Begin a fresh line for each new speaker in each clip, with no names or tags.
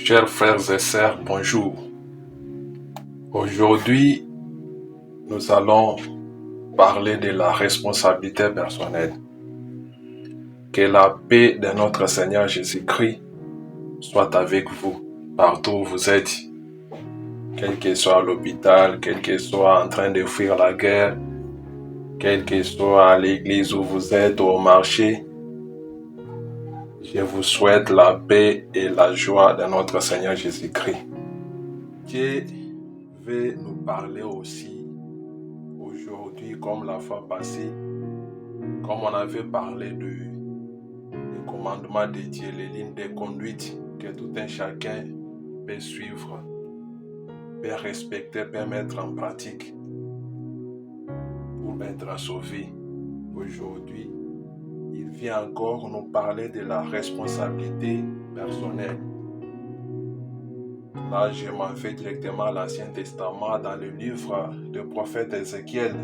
Chers frères et sœurs, bonjour. Aujourd'hui, nous allons parler de la responsabilité personnelle. Que la paix de notre Seigneur Jésus-Christ soit avec vous, partout où vous êtes. Quel que soit à l'hôpital, quel que soit en train de fuir la guerre, quel que soit à l'église où vous êtes ou au marché, je vous souhaite la paix et la joie de notre Seigneur Jésus-Christ. Dieu veut nous parler aussi aujourd'hui, comme la fois passée, comme on avait parlé des commandements de Dieu, les lignes de conduite que tout un chacun peut suivre, peut respecter, peut mettre en pratique pour être sauvé. Aujourd'hui, il vient encore nous parler de la responsabilité personnelle. Là, je m'en vais directement à l'Ancien Testament dans le livre du prophète Ézéchiel,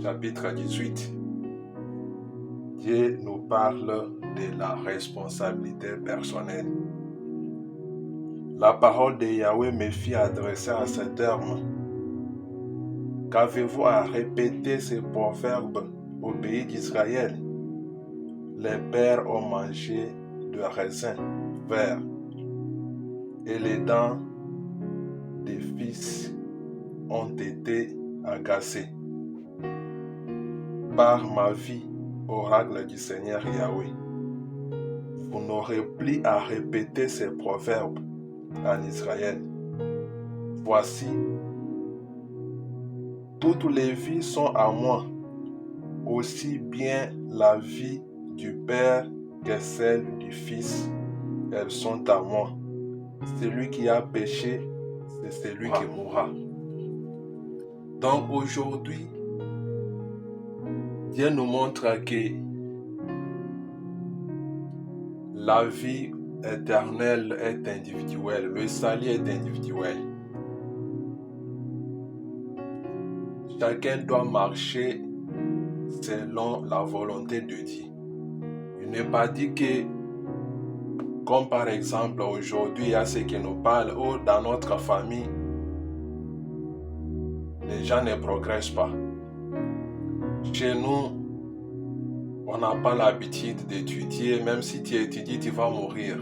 chapitre 18. Dieu nous parle de la responsabilité personnelle. La parole de Yahweh me fit adresser à ce terme. Qu'avez-vous à répéter ces proverbes au pays d'Israël? Les pères ont mangé de raisin vert et les dents des fils ont été agacées. Par ma vie, oracle du Seigneur Yahweh, vous n'aurez plus à répéter ces proverbes en Israël. Voici, toutes les vies sont à moi, aussi bien la vie du Père que celle du Fils, elles sont à moi. Celui qui a péché, c'est celui qui mourra. Donc aujourd'hui, Dieu nous montre que la vie éternelle est individuelle, le salut est individuel. Chacun doit marcher selon la volonté de Dieu. Il n'est pas dit que, comme par exemple aujourd'hui, il y a ceux qui nous parlent, ou dans notre famille, les gens ne progressent pas. Chez nous, on n'a pas l'habitude d'étudier, même si tu étudies, tu vas mourir.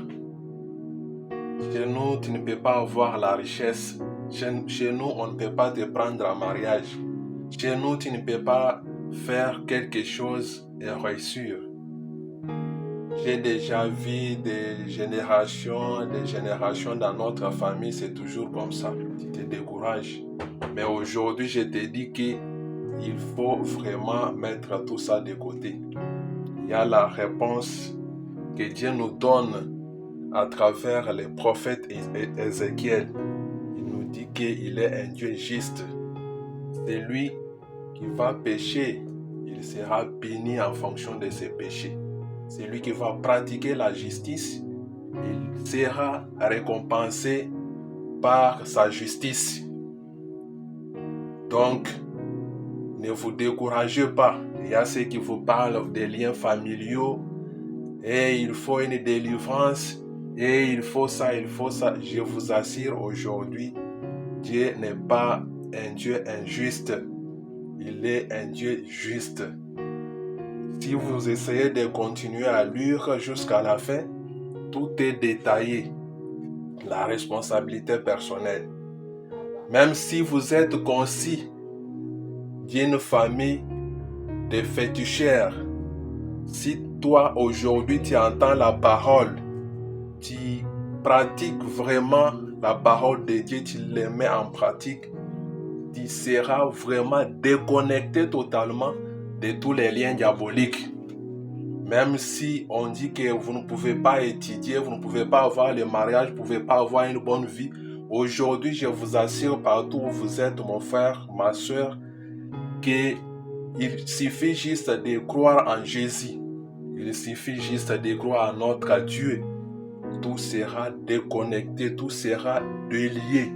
Chez nous, tu ne peux pas avoir la richesse. Chez nous, on ne peut pas te prendre en mariage. Chez nous, tu ne peux pas faire quelque chose et réussir. J'ai déjà vu des générations dans notre famille, c'est toujours comme ça. Tu te décourages. Mais aujourd'hui, je te dis qu'il faut vraiment mettre tout ça de côté. Il y a la réponse que Dieu nous donne à travers les prophètes Ézéchiel. Il nous dit qu'il est un Dieu juste. C'est lui qui va pécher, il sera béni en fonction de ses péchés. C'est lui qui va pratiquer la justice, il sera récompensé par sa justice. Donc, ne vous découragez pas. Il y a ceux qui vous parlent des liens familiaux et il faut une délivrance et il faut ça, il faut ça. Je vous assure aujourd'hui, Dieu n'est pas un Dieu injuste. Il est un Dieu juste. Si vous essayez de continuer à lire jusqu'à la fin, tout est détaillé. La responsabilité personnelle. Même si vous êtes concis d'une famille de féticheurs, si toi aujourd'hui tu entends la parole, tu pratiques vraiment la parole de Dieu, tu les mets en pratique, tu seras vraiment déconnecté totalement de tous les liens diaboliques. Même si on dit que vous ne pouvez pas étudier, vous ne pouvez pas avoir le mariage, vous ne pouvez pas avoir une bonne vie, aujourd'hui je vous assure partout où vous êtes, mon frère, ma soeur, qu'il suffit juste de croire en Jésus. Il suffit juste de croire en notre Dieu. Tout sera déconnecté, tout sera délié.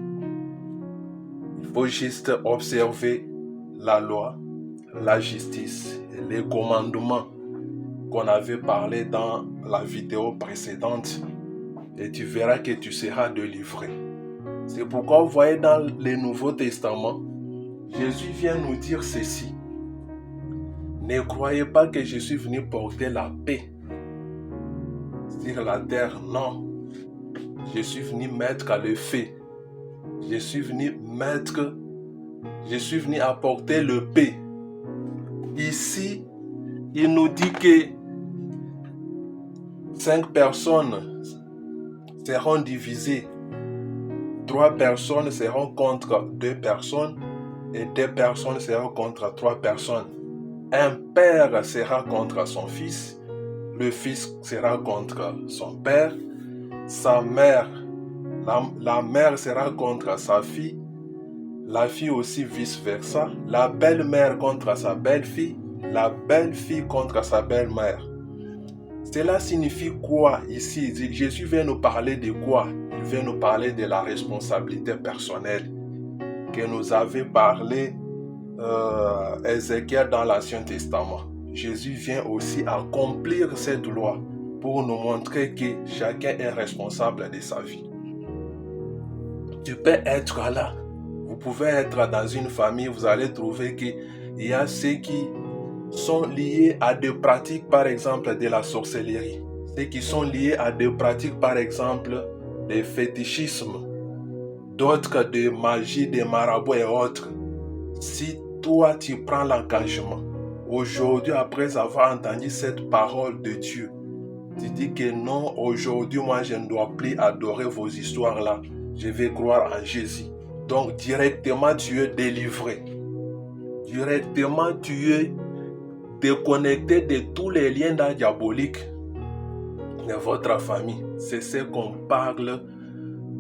Il faut juste observer la loi, la justice et les commandements qu'on avait parlé dans la vidéo précédente. et tu verras que tu seras délivré. C'est pourquoi vous voyez dans le Nouveau Testament, Jésus vient nous dire ceci. Ne croyez pas que je suis venu porter la paix sur la terre, non. Je suis venu mettre le feu. Je suis venu apporter le paix. Ici, il nous dit que 5 personnes seront divisées. 3 personnes seront contre 2 personnes et 2 personnes seront contre 3 personnes. Un père sera contre son fils, le fils sera contre son père, sa mère, la mère sera contre sa fille, la fille aussi vice-versa, la belle-mère contre sa belle-fille, la belle-fille contre sa belle-mère. Cela signifie quoi ici? Jésus vient nous parler de quoi? Il vient nous parler de la responsabilité personnelle que nous avait parlé Ézéchiel dans l'Ancien Testament. Jésus vient aussi accomplir cette loi pour nous montrer que chacun est responsable de sa vie. Tu peux être là. Vous pouvez être dans une famille, vous allez trouver qu'il y a ceux qui sont liés à des pratiques, par exemple, de la sorcellerie. Ceux qui sont liés à des pratiques, par exemple, de fétichisme, d'autres de magie, de marabouts et autres. Si toi, tu prends l'engagement, aujourd'hui, après avoir entendu cette parole de Dieu, tu dis que non, aujourd'hui, moi, je ne dois plus adorer vos histoires-là. Je vais croire en Jésus. Donc, directement, tu es délivré. Directement, tu es déconnecté de tous les liens diaboliques de votre famille. C'est ce qu'on parle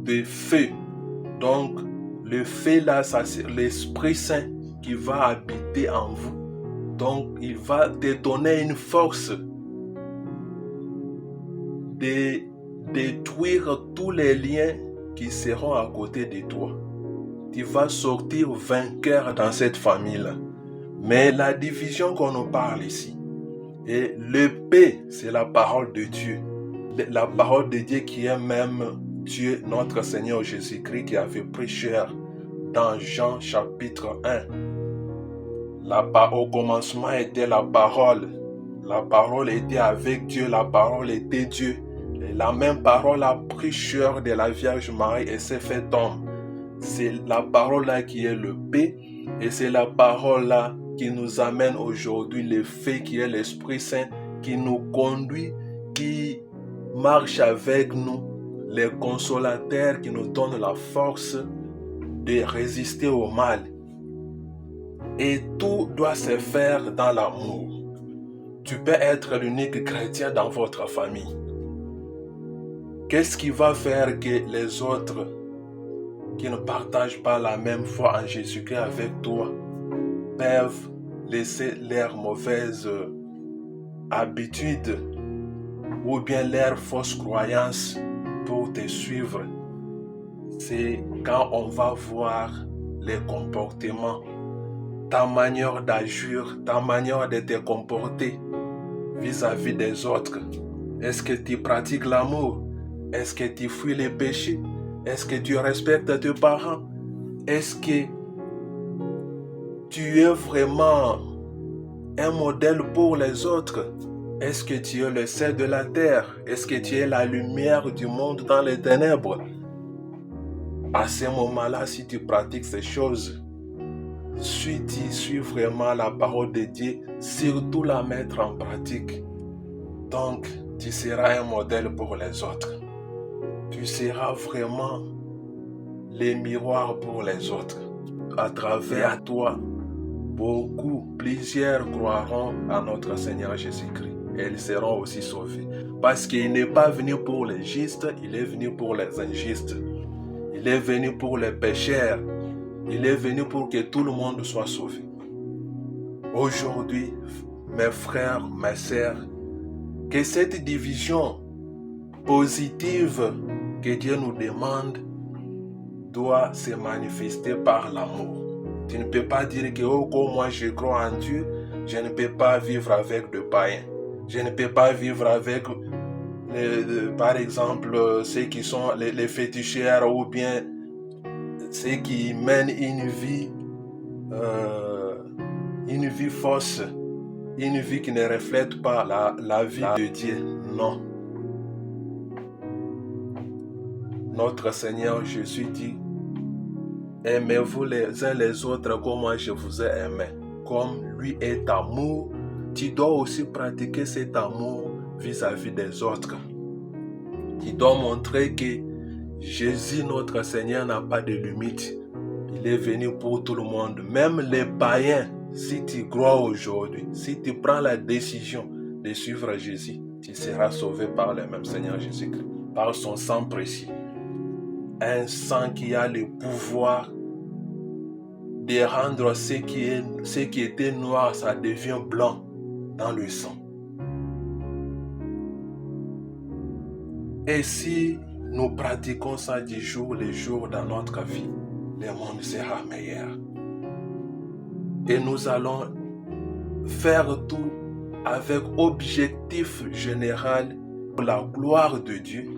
de feu. Donc, le feu là, ça c'est l'Esprit Saint qui va habiter en vous. Donc, il va te donner une force de détruire tous les liens qui seront à côté de toi. Tu vas sortir vainqueur dans cette famille-là. Mais la division qu'on nous parle ici, et le paix, c'est la parole de Dieu. La parole de Dieu qui est même Dieu, notre Seigneur Jésus-Christ, qui avait pris chair dans Jean chapitre 1. Au commencement était la parole. La parole était avec Dieu, la parole était Dieu. Et la même parole a pris chair de la Vierge Marie et s'est fait homme. C'est la parole là qui est le paix et c'est la parole là qui nous amène aujourd'hui le fait qui est l'Esprit Saint qui nous conduit, qui marche avec nous, les consolateurs qui nous donnent la force de résister au mal. Et tout doit se faire dans l'amour. Tu peux être l'unique chrétien dans votre famille. Qu'est-ce qui va faire que les autres qui ne partagent pas la même foi en Jésus-Christ avec toi peuvent laisser leurs mauvaises habitudes ou bien leurs fausses croyances pour te suivre? C'est quand on va voir les comportements, ta manière d'agir, ta manière de te comporter vis-à-vis des autres. Est-ce que tu pratiques l'amour? Est-ce que tu fuis les péchés? Est-ce que tu respectes tes parents? Est-ce que tu es vraiment un modèle pour les autres? Est-ce que tu es le sel de la terre? Est-ce que tu es la lumière du monde dans les ténèbres? À ce moment-là, si tu pratiques ces choses, si tu suis vraiment la parole de Dieu, surtout la mettre en pratique, donc tu seras un modèle pour les autres. Tu seras vraiment le miroir pour les autres. À travers toi, plusieurs croiront à notre Seigneur Jésus-Christ et ils seront aussi sauvés. Parce qu'il n'est pas venu pour les justes, il est venu pour les injustes. Il est venu pour les pécheurs. Il est venu pour que tout le monde soit sauvé. Aujourd'hui, mes frères, mes sœurs, que cette division positive que Dieu nous demande doit se manifester par l'amour. Tu ne peux pas dire que moi je crois en Dieu, je ne peux pas vivre avec des païens. Je ne peux pas vivre avec par exemple, ceux qui sont les féticheurs ou bien ceux qui mènent une vie fausse, une vie qui ne reflète pas la vie de Dieu. Non. Notre Seigneur Jésus dit, aimez-vous les uns les autres comme moi je vous ai aimé. Comme lui est amour, tu dois aussi pratiquer cet amour vis-à-vis des autres. Tu dois montrer que Jésus, notre Seigneur, n'a pas de limite. Il est venu pour tout le monde. Même les païens, si tu crois aujourd'hui, si tu prends la décision de suivre Jésus, tu seras sauvé par le même Seigneur Jésus-Christ, par son sang précieux. Un sang qui a le pouvoir de rendre ce qui était noir, ça devient blanc dans le sang. Et si nous pratiquons ça du jour le jour dans notre vie, le monde sera meilleur. Et nous allons faire tout avec objectif général pour la gloire de Dieu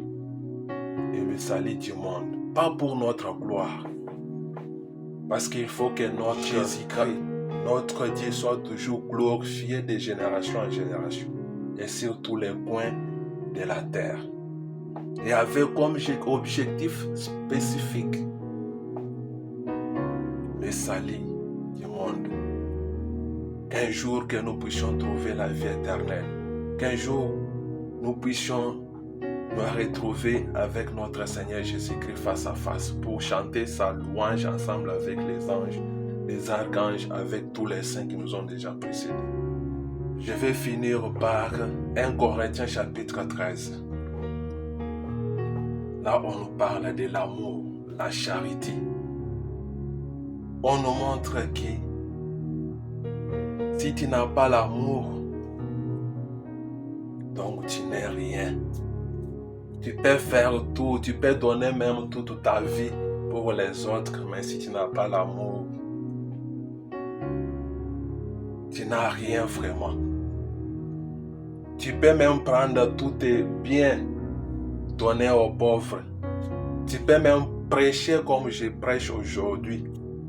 et le salut du monde. Pas pour notre gloire. Parce qu'il faut que notre Jésus-Christ, notre Dieu soit toujours glorifié de génération en génération et sur tous les coins de la terre. Et avec comme objectif spécifique le salut du monde. Qu'un jour que nous puissions trouver la vie éternelle. Qu'un jour nous puissions nous retrouver avec notre Seigneur Jésus-Christ face à face pour chanter sa louange ensemble avec les anges, les archanges, avec tous les saints qui nous ont déjà précédés. Je vais finir par 1 Corinthiens chapitre 13. Là, on nous parle de l'amour, la charité. On nous montre que si tu n'as pas l'amour, donc tu n'es rien. Tu peux faire tout, tu peux donner même toute ta vie pour les autres, mais si tu n'as pas l'amour, tu n'as rien vraiment. Tu peux même prendre tous tes biens, donner aux pauvres. Tu peux même prêcher comme je prêche aujourd'hui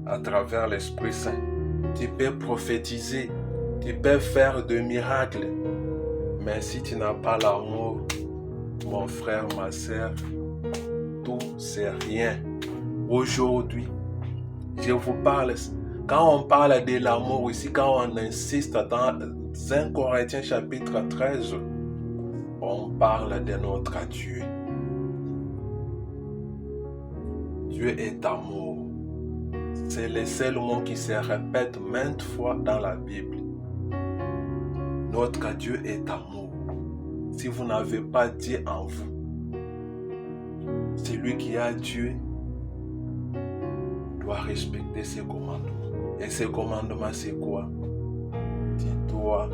à travers l'Esprit Saint. Tu peux prophétiser, tu peux faire des miracles. Mais si tu n'as pas l'amour, mon frère, ma soeur, tout c'est rien. Aujourd'hui, je vous parle, quand on parle de l'amour ici, quand on insiste dans 1 Corinthiens chapitre 13, on parle de notre Dieu. Dieu est amour. C'est le seul mot qui se répète maintes fois dans la Bible. Notre Dieu est amour. Si vous n'avez pas Dieu en vous, celui qui a Dieu doit respecter ses commandements. Et ses commandements, c'est quoi? Tu dois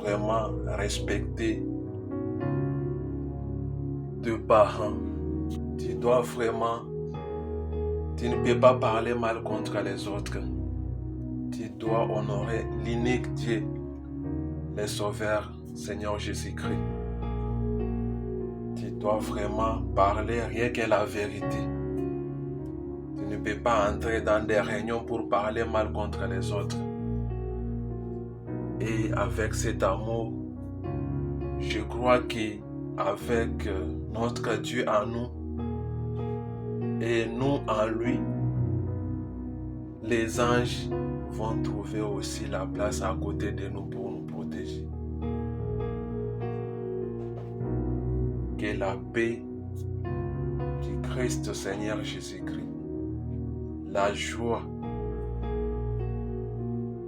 vraiment respecter tes parents. Tu dois vraiment... Tu ne peux pas parler mal contre les autres. Tu dois honorer l'unique Dieu, le Sauveur, Seigneur Jésus-Christ. Tu dois vraiment parler rien que la vérité. Tu ne peux pas entrer dans des réunions pour parler mal contre les autres. Et avec cet amour, je crois qu'avec notre Dieu en nous, et nous en lui, les anges vont trouver aussi la place à côté de nous pour nous protéger. Que la paix du Christ Seigneur Jésus-Christ, la joie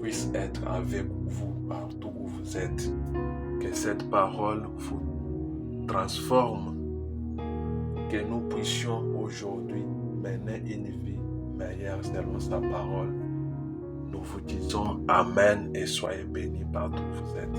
puisse être avec vous partout où vous êtes. Que cette parole vous transforme. Que nous puissions aujourd'hui mener une vie meilleure selon sa parole. Nous vous disons Amen et soyez bénis partout où vous êtes.